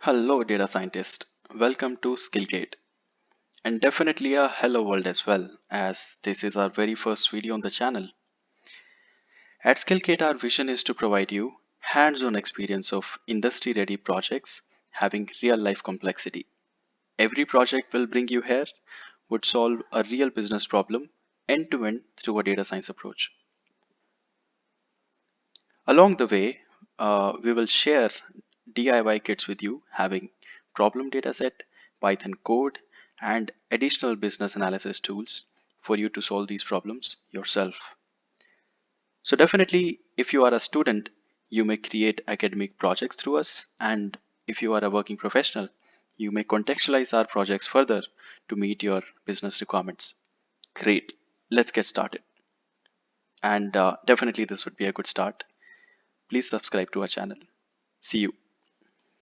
Hello, data scientist. Welcome to Skillcate, and definitely a hello world as well, as this is our very first video on the channel. At Skillcate, our vision is to provide you hands-on experience of industry-ready projects having real-life complexity. Every project will bring you here would solve a real business problem end-to-end through a data science approach. Along the way, we will share DIY kits with you having problem dataset, Python code, and additional business analysis tools for you to solve these problems yourself. So definitely, if you are a student, you may create academic projects through us, and if you are a working professional, you may contextualize our projects further to meet your business requirements. Great, let's get started. And definitely this would be a good start. Please subscribe to our channel. See you.